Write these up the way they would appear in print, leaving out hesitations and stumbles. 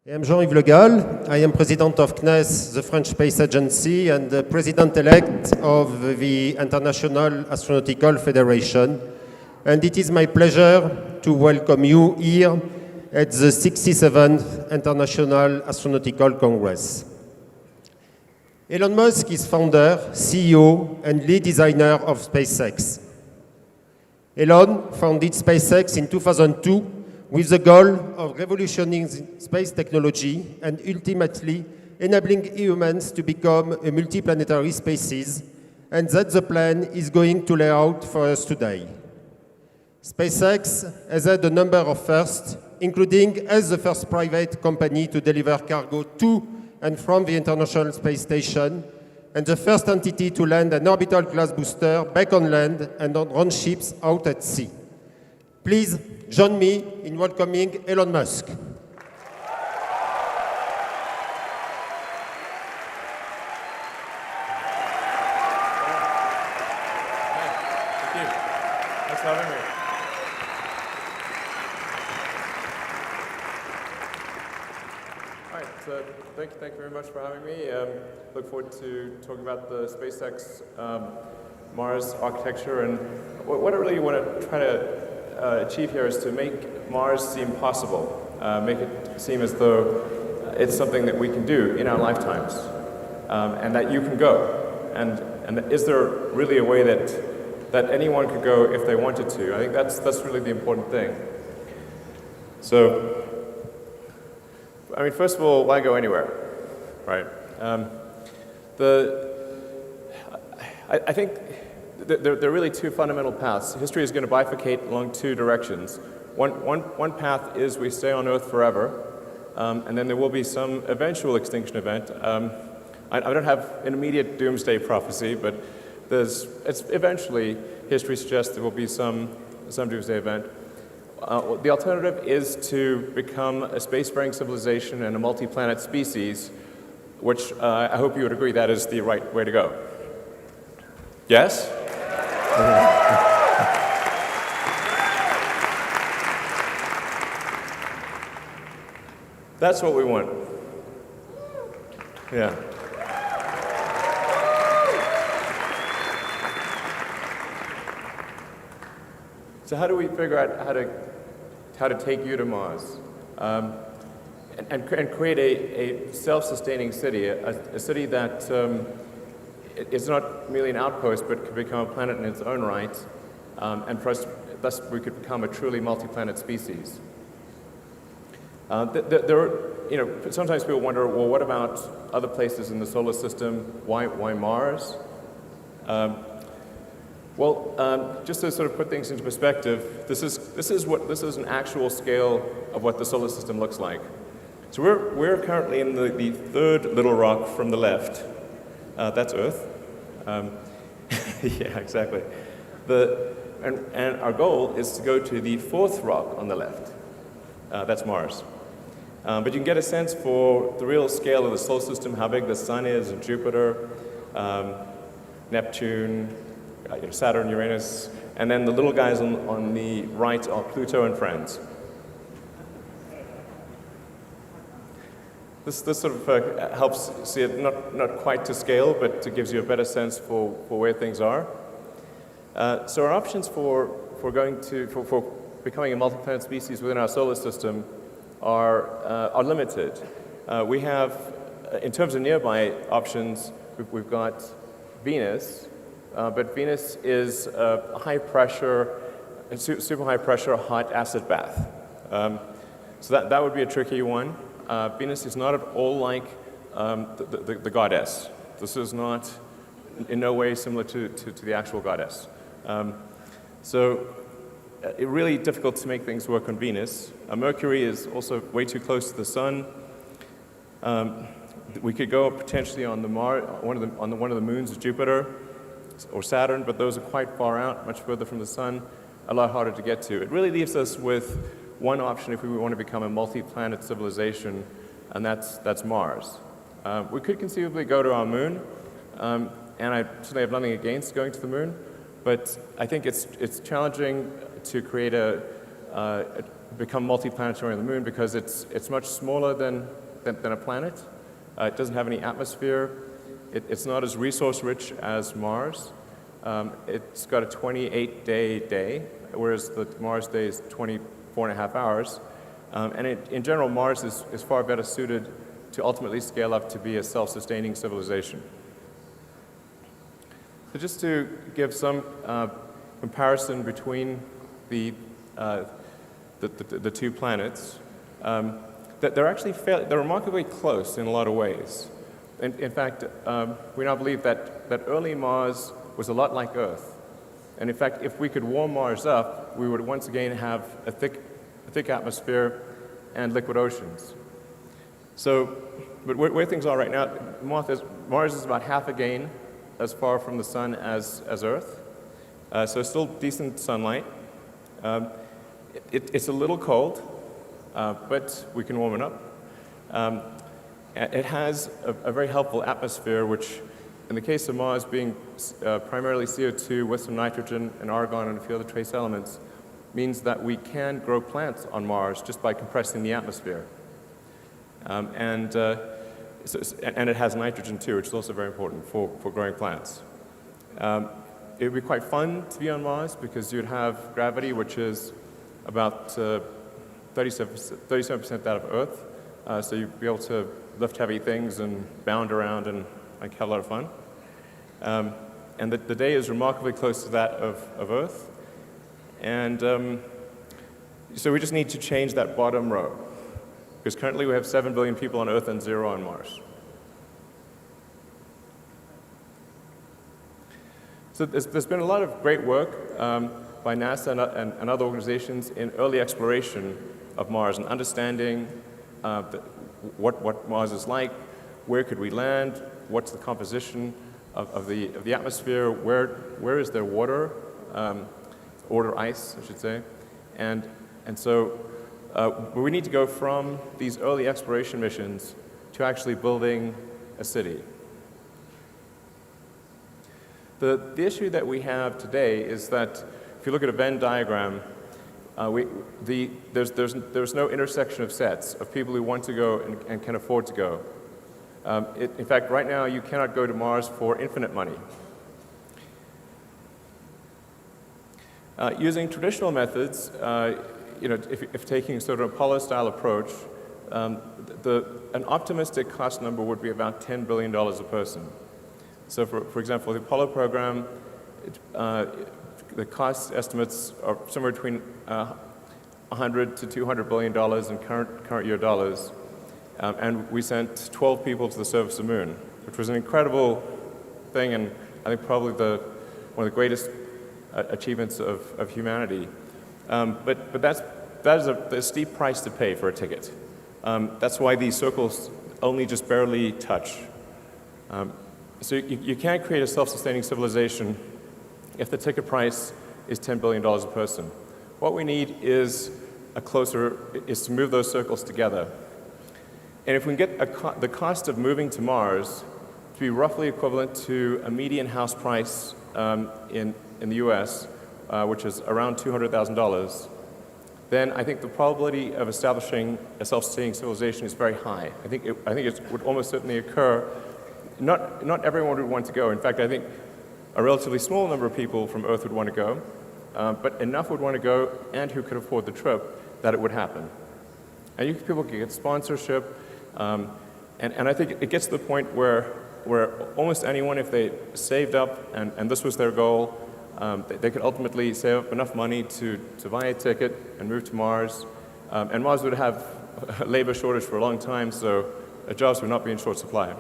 I am Jean-Yves Le Gall. I am president of CNES, the French Space Agency, and the president-elect of the International Astronautical Federation. And it is my pleasure to welcome you here at the 67th International Astronautical Congress. Elon Musk is founder, CEO, and lead designer of SpaceX. Elon founded SpaceX in 2002 with the goal of revolutionizing space technology and ultimately enabling humans to become a multiplanetary species, and that the plan is going to lay out for us today. SpaceX has had a number of firsts, including as the first private company to deliver cargo to and from the International Space Station, and the first entity to land an orbital class booster back on land and on ships out at sea. Please join me in welcoming Elon Musk. Thank you. Thanks for having me. All right, so thank you very much for having me. Look forward to talking about the SpaceX Mars architecture, and what I really want to try to achieve here is to make Mars seem possible, make it seem as though it's something that we can do in our lifetimes, and that you can go. And is there really a way that anyone could go if they wanted to? I think that's really the important thing. So, I mean, first of all, why go anywhere, right? I think there are really two fundamental paths. History is going to bifurcate along two directions. One path is we stay on Earth forever, and then there will be some eventual extinction event. I don't have an immediate doomsday prophecy, but it's eventually, history suggests there will be some doomsday event. The alternative is to become a spacefaring civilization and a multi-planet species, which I hope you would agree that is the right way to go. Yes? That's what we want. Yeah. So how do we figure out how to take you to Mars and create a self-sustaining city, a city that it's not merely an outpost, but could become a planet in its own right, and for us, thus we could become a truly multi-planet species. Sometimes people wonder, well, what about other places in the solar system? Why Mars? Just to sort of put things into perspective, this is an actual scale of what the solar system looks like. So we're currently in the third little rock from the left. That's Earth. Yeah, exactly. And our goal is to go to the fourth rock on the left. That's Mars. But you can get a sense for the real scale of the solar system, how big the Sun is, and Jupiter, Neptune, Saturn, Uranus, and then the little guys on the right are Pluto and friends. This sort of helps see it not quite to scale, but it gives you a better sense for where things are. So our options for becoming a multi-planet species within our solar system are limited. We have, in terms of nearby options, we've got Venus, but Venus is a super high pressure hot acid bath. So that would be a tricky one. Venus is not at all like the goddess. This is not in no way similar to the actual goddess. So it's really difficult to make things work on Venus. Mercury is also way too close to the Sun. We could go potentially on one of the moons of Jupiter or Saturn, but those are quite far out, much further from the Sun, a lot harder to get to. It really leaves us with one option if we want to become a multi-planet civilization, and that's Mars. We could conceivably go to our moon, and I certainly have nothing against going to the moon, but I think it's challenging to create a become multiplanetary on the moon because it's much smaller than a planet. It doesn't have any atmosphere. It's not as resource-rich as Mars. It's got a 28-day day, whereas the Mars day is 24.5 hours. And in general, Mars is far better suited to ultimately scale up to be a self-sustaining civilization. So just to give some comparison between the two planets, that they're remarkably close in a lot of ways. In fact, we now believe that early Mars was a lot like Earth. And in fact, if we could warm Mars up, we would once again have a thick atmosphere and liquid oceans. So, but where things are right now, Mars is about half again as far from the sun as Earth. So still decent sunlight. It's a little cold, but we can warm it up. It has a very helpful atmosphere, which, in the case of Mars being primarily CO2 with some nitrogen and argon and a few other trace elements, means that we can grow plants on Mars just by compressing the atmosphere. And it has nitrogen too, which is also very important for growing plants. It would be quite fun to be on Mars because you'd have gravity, which is about 37% that of Earth. So you'd be able to lift heavy things and bound around and have a lot of fun. And the day is remarkably close to that of Earth. And so we just need to change that bottom row. Because currently we have 7 billion people on Earth and 0 on Mars. So there's been a lot of great work by NASA and other organizations in early exploration of Mars and understanding what Mars is like, where could we land, what's the composition of the atmosphere, where is there water, or ice, I should say, and so we need to go from these early exploration missions to actually building a city. The issue that we have today is that if you look at a Venn diagram, there's no intersection of sets of people who want to go and can afford to go. In fact, right now you cannot go to Mars for infinite money. Using traditional methods, if taking sort of an Apollo-style approach, an optimistic cost number would be about $10 billion a person. So for example, the Apollo program, the cost estimates are somewhere between $100 to $200 billion in current year dollars. And we sent 12 people to the surface of the moon, which was an incredible thing, and I think probably one of the greatest achievements of humanity. But that is a steep price to pay for a ticket. That's why these circles only just barely touch. So you can't create a self-sustaining civilization if the ticket price is $10 billion a person. What we need is to move those circles together. And if we can get the cost of moving to Mars to be roughly equivalent to a median house price in the US, which is around $200,000, then I think the probability of establishing a self-sustaining civilization is very high. I think it would almost certainly occur. Not everyone would want to go. In fact, I think a relatively small number of people from Earth would want to go, but enough would want to go and who could afford the trip that it would happen. And people can get sponsorship, and I think it gets to the point where almost anyone, if they saved up and this was their goal, they could ultimately save up enough money to buy a ticket and move to Mars. And Mars would have a labor shortage for a long time, so jobs would not be in short supply.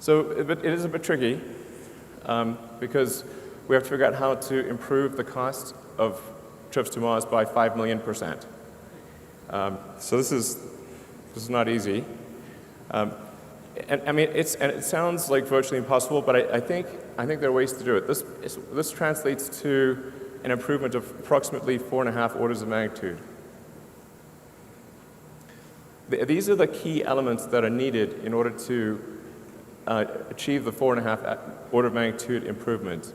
So it is a bit tricky because we have to figure out how to improve the cost of trips to Mars by 5 million%. So this is not easy. And I mean, it sounds like virtually impossible, but I think there are ways to do it. This translates to an improvement of approximately 4.5 orders of magnitude. These are the key elements that are needed in order to achieve the 4.5 order of magnitude improvement.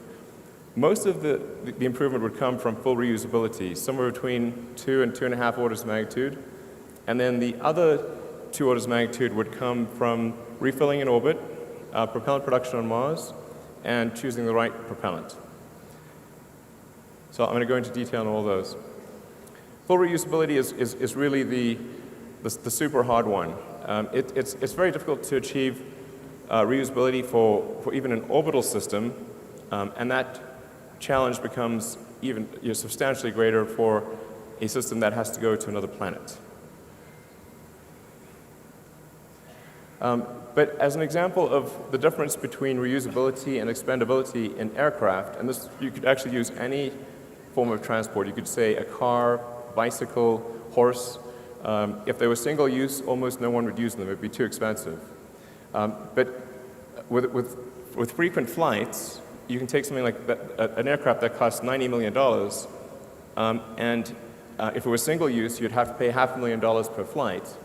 Most of the improvement would come from full reusability, somewhere between 2 and 2.5 orders of magnitude. And then the other 2 orders of magnitude would come from refilling in orbit, propellant production on Mars, and choosing the right propellant. So I'm going to go into detail on all those. Full reusability is really the super hard one. It's very difficult to achieve reusability for even an orbital system, and that challenge becomes even substantially greater for a system that has to go to another planet. But as an example of the difference between reusability and expandability in aircraft, and this you could actually use any form of transport. You could say a car, bicycle, horse. If they were single use, almost no one would use them. It would be too expensive. But with frequent flights, you can take something like an aircraft that costs $90 million, and if it was single use, you'd have to pay $500,000 per flight.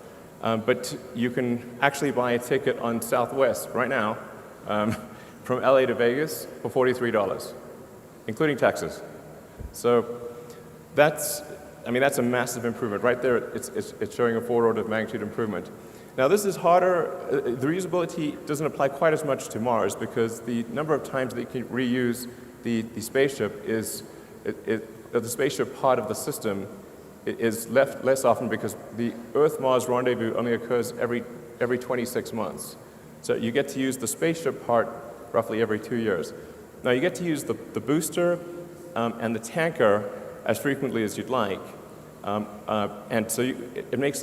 But you can actually buy a ticket on Southwest right now from LA to Vegas for $43, including taxes. So that's a massive improvement. Right there, it's showing a 4 order of magnitude improvement. Now this is harder. The reusability doesn't apply quite as much to Mars because the number of times that you can reuse the spaceship the spaceship part of the system is left less often because the Earth-Mars rendezvous only occurs every 26 months. So you get to use the spaceship part roughly every 2 years. Now you get to use the booster and the tanker as frequently as you'd like. And so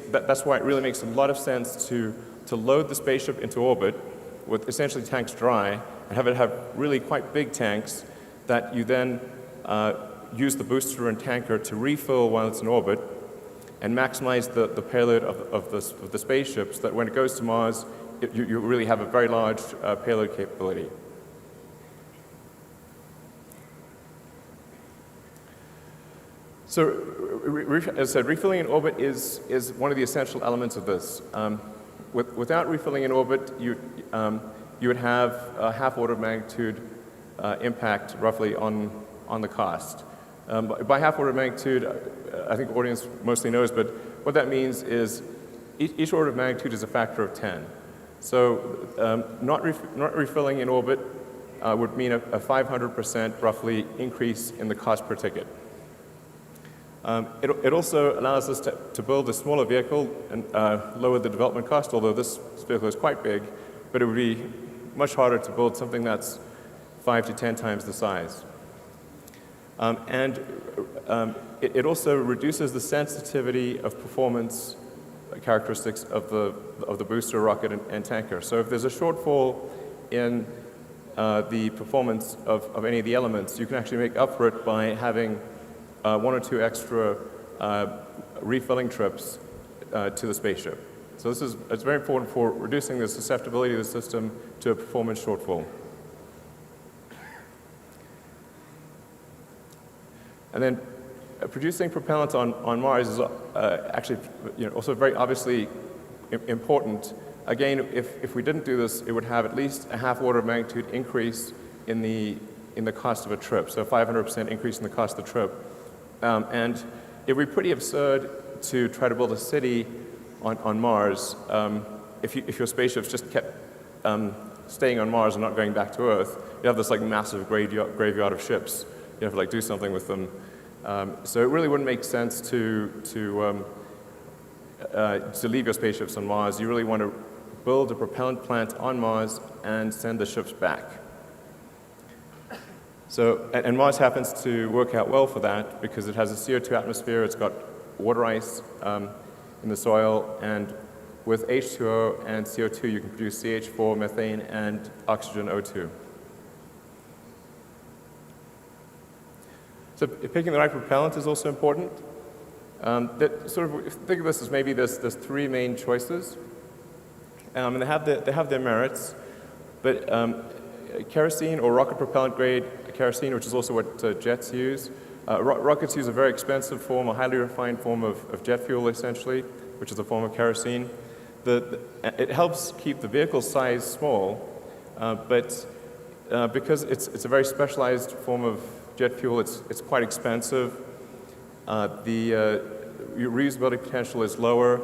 that's why it really makes a lot of sense to load the spaceship into orbit with essentially tanks dry and have it have really quite big tanks that you then use the booster and tanker to refill while it's in orbit and maximize the payload of the spaceship so that when it goes to Mars, you really have a very large payload capability. So, as I said, refilling in orbit is one of the essential elements of this. Without refilling in orbit, you would have a half order of magnitude impact roughly on the cost. By half order of magnitude, I think the audience mostly knows, but what that means is each order of magnitude is a factor of 10. So not refilling in orbit would mean a 500% roughly increase in the cost per ticket. It also allows us to build a smaller vehicle and lower the development cost, although this vehicle is quite big, but it would be much harder to build something that's 5 to 10 times the size. It also reduces the sensitivity of performance characteristics of the booster, rocket, and tanker. So if there's a shortfall in the performance of any of the elements, you can actually make up for it by having 1 or 2 extra refilling trips to the spaceship. So it's very important for reducing the susceptibility of the system to a performance shortfall. And then producing propellant on Mars is actually also very obviously important. Again, if we didn't do this, it would have at least a half order of magnitude increase in the cost of a trip, so a 500% increase in the cost of the trip. And it would be pretty absurd to try to build a city on Mars if your spaceships just kept staying on Mars and not going back to Earth. You have this like massive graveyard of ships. You have to like do something with them. So it really wouldn't make sense to leave your spaceships on Mars. You really want to build a propellant plant on Mars and send the ships back. So, and Mars happens to work out well for that because it has a CO2 atmosphere, it's got water ice in the soil, and with H2O and CO2 you can produce CH4, methane, and oxygen O2. So picking the right propellant is also important. Think of this as maybe there's 3 main choices, and they have their merits, but kerosene or rocket propellant grade kerosene, which is also what jets use. Rockets use a very expensive form, a highly refined form of jet fuel essentially, which is a form of kerosene. It helps keep the vehicle size small, but because it's a very specialized form of jet fuel, it's quite expensive. The reusability potential is lower.